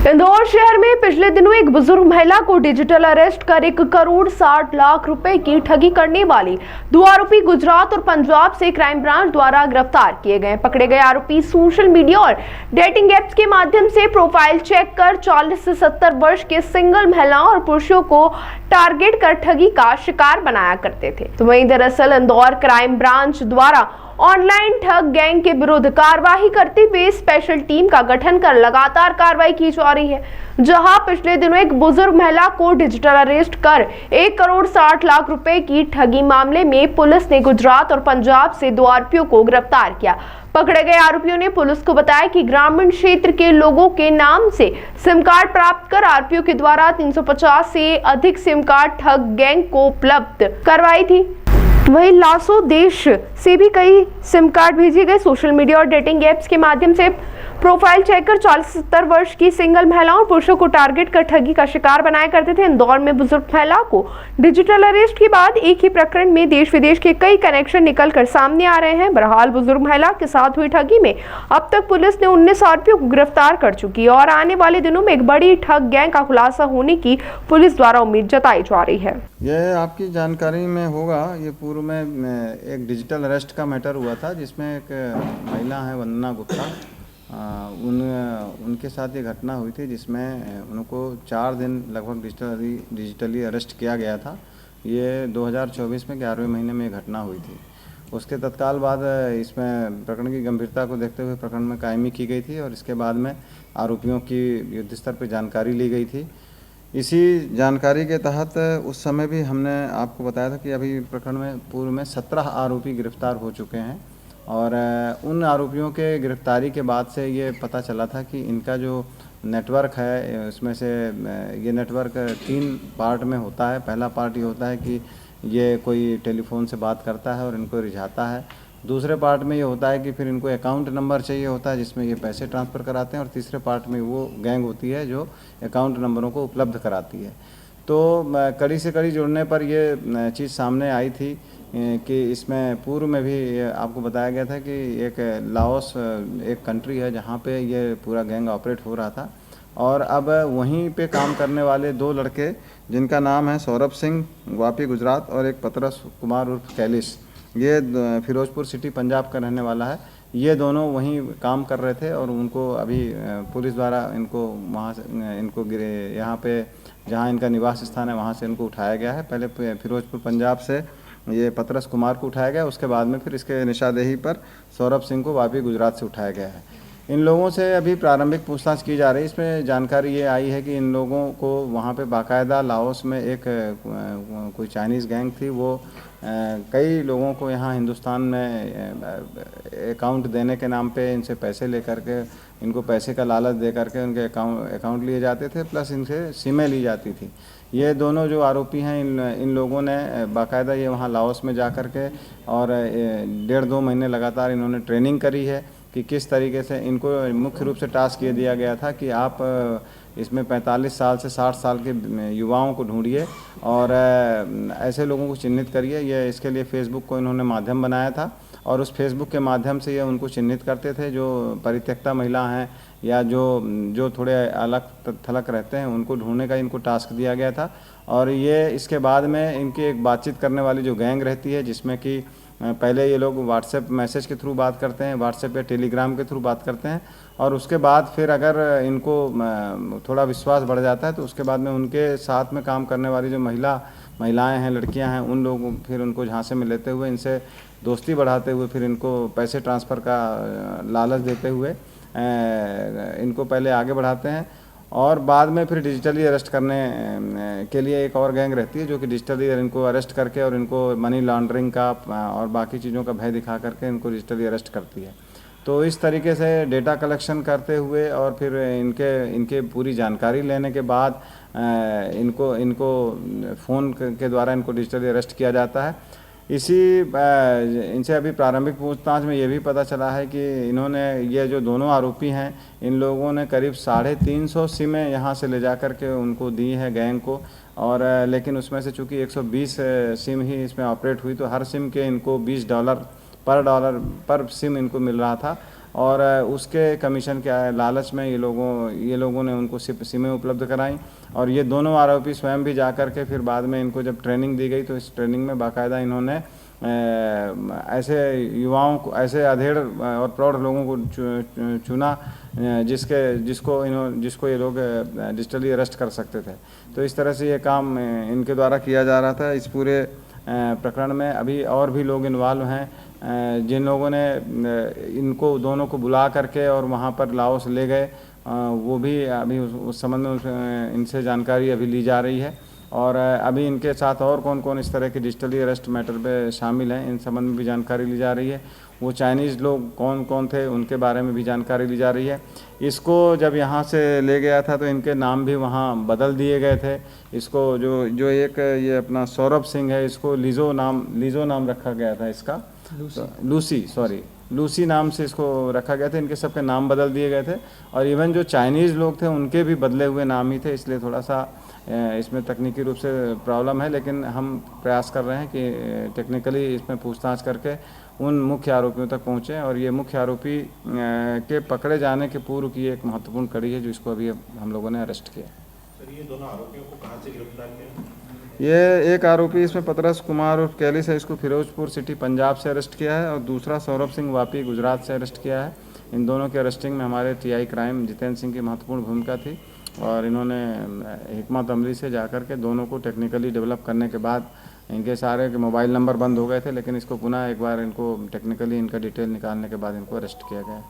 इंदौर शहर में पिछले दिनों एक बुजुर्ग महिला को डिजिटल अरेस्ट कर 1,60,00,000 रुपए की ठगी करने वाली दो आरोपी गुजरात और पंजाब से क्राइम ब्रांच द्वारा गिरफ्तार किए गए। पकड़े गए आरोपी सोशल मीडिया और डेटिंग एप्स के माध्यम से प्रोफाइल चेक कर 40 से 70 वर्ष के सिंगल महिलाओं और पुरुषों को टारगेट कर ठगी का शिकार बनाया करते थे। तो वहीं दरअसल इंदौर क्राइम ब्रांच द्वारा ऑनलाइन ठग गैंग के विरुद्ध कार्रवाई करते हुए स्पेशल टीम का गठन कर लगातार कार्रवाई की जा रही है, जहां पिछले दिनों एक बुजुर्ग महिला को डिजिटल अरेस्ट कर 1,60,00,000 रुपए की ठगी मामले में पुलिस ने गुजरात और पंजाब से दो आरोपियों को गिरफ्तार किया। पकड़े गए आरोपियों ने पुलिस को बताया कि ग्रामीण क्षेत्र के लोगों के नाम से सिम कार्ड प्राप्त कर आरोपियों के द्वारा 350 से अधिक सिम कार्ड ठग गैंग को उपलब्ध करवाई थी। वहीं लासो देश से भी कई सिम कार्ड भेजे गए। सोशल मीडिया और डेटिंग एप्स के माध्यम से प्रोफाइल चेक कर 40 से 70 वर्ष की सिंगल महिलाओं और पुरुषों को टारगेट कर ठगी का शिकार बनाया करते थे। इंदौर में बुजुर्ग महिला को डिजिटल अरेस्ट के बाद एक ही प्रकरण में देश विदेश के कई कनेक्शन निकलकर सामने आ रहे हैं। बहरहाल बुजुर्ग महिला के साथ हुई ठगी में अब तक पुलिस ने 19 आरोपियों को गिरफ्तार कर चुकी है और आने वाले दिनों में एक बड़ी ठग गैंग का खुलासा होने की पुलिस द्वारा उम्मीद जताई जा रही है। यह आपकी जानकारी में होगा, ये पूर्व में एक डिजिटल अरेस्ट का मैटर हुआ था जिसमें एक महिला है वंदना गुप्ता, उनके साथ ये घटना हुई थी जिसमें उनको 4 दिन लगभग डिजिटली अरेस्ट किया गया था। ये 2024 में 11वें महीने में ये घटना हुई थी। उसके तत्काल बाद इसमें प्रकरण की गंभीरता को देखते हुए प्रकरण में कायमी की गई थी और इसके बाद में आरोपियों की युद्ध स्तर पर जानकारी ली गई थी। इसी जानकारी के तहत उस समय भी हमने आपको बताया था कि अभी प्रकरण में पूर्व में 17 आरोपी गिरफ्तार हो चुके हैं और उन आरोपियों के गिरफ्तारी के बाद से ये पता चला था कि इनका जो नेटवर्क है उसमें से ये नेटवर्क 3 पार्ट में होता है। पहला पार्ट ये होता है कि ये कोई टेलीफोन से बात करता है और इनको रिझाता है। दूसरे पार्ट में ये होता है कि फिर इनको अकाउंट नंबर चाहिए होता है जिसमें ये पैसे ट्रांसफ़र कराते हैं और तीसरे पार्ट में वो गैंग होती है जो अकाउंट नंबरों को उपलब्ध कराती है। तो कड़ी से कड़ी जुड़ने पर ये चीज़ सामने आई थी कि इसमें पूर्व में भी आपको बताया गया था कि एक लाओस एक कंट्री है जहाँ पे ये पूरा गैंग ऑपरेट हो रहा था और अब वहीं पे काम करने वाले 2 लड़के जिनका नाम है सौरभ सिंह वापी गुजरात और एक पतरस कुमार उर्फ कैलिस, ये फिरोजपुर सिटी पंजाब का रहने वाला है। ये दोनों वहीं काम कर रहे थे और उनको अभी पुलिस द्वारा इनको वहाँ से इनको यहाँ पे जहाँ इनका निवास स्थान है वहाँ से इनको उठाया गया है। पहले फिरोजपुर पंजाब से ये पतरस कुमार को उठाया गया, उसके बाद में फिर इसके निशानदेही पर सौरभ सिंह को वापी गुजरात से उठाया गया है। इन लोगों से अभी प्रारंभिक पूछताछ की जा रही है। इसमें जानकारी ये आई है कि इन लोगों को वहाँ पे बाकायदा लाओस में एक कोई चाइनीज़ गैंग थी, वो कई लोगों को यहाँ हिंदुस्तान में अकाउंट देने के नाम पे इनसे पैसे लेकर के इनको पैसे का लालच दे करके उनके अकाउंट लिए जाते थे, प्लस इनसे सिमें ली जाती थी। ये दोनों जो आरोपी हैं इन लोगों ने बाकायदा ये वहाँ लाओस में जा कर के और 1.5-2 महीने लगातार इन्होंने ट्रेनिंग करी है कि किस तरीके से इनको मुख्य रूप से टास्क ये दिया गया था कि आप इसमें 45 साल से 60 साल के युवाओं को ढूंढिए और ऐसे लोगों को चिन्हित करिए। ये इसके लिए फेसबुक को इन्होंने माध्यम बनाया था और उस फेसबुक के माध्यम से ये उनको चिन्हित करते थे जो परित्यक्ता महिला हैं या जो थोड़े अलग थलग रहते हैं, उनको ढूंढने का इनको टास्क दिया गया था। और ये इसके बाद में इनकी एक बातचीत करने वाली जो गैंग रहती है जिसमें कि पहले ये लोग व्हाट्सएप मैसेज के थ्रू बात करते हैं, व्हाट्सएप या टेलीग्राम के थ्रू बात करते हैं और उसके बाद फिर अगर इनको थोड़ा विश्वास बढ़ जाता है तो उसके बाद में उनके साथ में काम करने वाली जो महिलाएं हैं, लड़कियां हैं, उन लोगों फिर उनको झांसे में लेते हुए इनसे दोस्ती बढ़ाते हुए फिर इनको पैसे ट्रांसफ़र का लालच देते हुए इनको पहले आगे बढ़ाते हैं और बाद में फिर डिजिटली अरेस्ट करने के लिए एक और गैंग रहती है जो कि डिजिटली इनको अरेस्ट करके और इनको मनी लॉन्ड्रिंग का और बाकी चीज़ों का भय दिखा करके इनको डिजिटली अरेस्ट करती है। तो इस तरीके से डेटा कलेक्शन करते हुए और फिर इनके पूरी जानकारी लेने के बाद इनको फ़ोन के द्वारा इनको डिजिटली अरेस्ट किया जाता है। इनसे अभी प्रारंभिक पूछताछ में ये भी पता चला है कि इन्होंने ये जो दोनों आरोपी हैं इन लोगों ने करीब 350 सिमें यहाँ से ले जा कर के उनको दी है गैंग को और लेकिन उसमें से चूँकि 120 सिम ही इसमें ऑपरेट हुई तो हर सिम के इनको $20 पर सिम इनको मिल रहा था। और उसके कमीशन के लालच में ये लोगों ने उनको सिमें उपलब्ध कराई। और ये दोनों आरोपी स्वयं भी जा कर के फिर बाद में इनको जब ट्रेनिंग दी गई तो इस ट्रेनिंग में बाकायदा इन्होंने ऐसे युवाओं को, ऐसे अधेड़ और प्रौढ़ लोगों को चुना जिसको ये लोग डिजिटली अरेस्ट कर सकते थे। तो इस तरह से ये काम इनके द्वारा किया जा रहा था। इस पूरे प्रकरण में अभी और भी लोग इन्वॉल्व हैं, जिन लोगों ने इनको दोनों को बुला करके और वहाँ पर लाओस ले गए, वो भी अभी उस संबंध में इनसे जानकारी अभी ली जा रही है। और अभी इनके साथ और कौन कौन इस तरह के डिजिटली अरेस्ट मैटर पे शामिल हैं, इन संबंध में भी जानकारी ली जा रही है। वो चाइनीज़ लोग कौन कौन थे उनके बारे में भी जानकारी ली जा रही है। इसको जब यहाँ से ले गया था तो इनके नाम भी वहाँ बदल दिए गए थे। इसको जो एक ये अपना सौरभ सिंह है, इसको लीजो नाम रखा गया था इसका, लूसी नाम से इसको रखा गया था। इनके सबके नाम बदल दिए गए थे और इवन जो चाइनीज़ लोग थे उनके भी बदले हुए नाम ही थे। इसलिए थोड़ा सा इसमें तकनीकी रूप से प्रॉब्लम है, लेकिन हम प्रयास कर रहे हैं कि टेक्निकली इसमें पूछताछ करके उन मुख्य आरोपियों तक पहुँचें। और ये मुख्य आरोपी के पकड़े जाने के पूर्व की एक महत्वपूर्ण कड़ी है, जो इसको अभी हम लोगों ने अरेस्ट किया। सर, ये दोनों आरोपियों को कहाँ से गिरफ्तार किया? ये एक आरोपी इसमें पतरस कुमार और कैलिस है, इसको फिरोजपुर सिटी पंजाब से अरेस्ट किया है। और दूसरा सौरभ सिंह वापी गुजरात से अरेस्ट किया है। इन दोनों के अरेस्टिंग में हमारे टीआई क्राइम जितेंद्र सिंह की महत्वपूर्ण भूमिका थी। और इन्होंने हिकमत अमली से जाकर के दोनों को टेक्निकली डेवलप करने के बाद, इनके सारे के मोबाइल नंबर बंद हो गए थे, लेकिन इसको पुनः एक बार इनको टेक्निकली इनका डिटेल निकालने के बाद इनको अरेस्ट किया गया।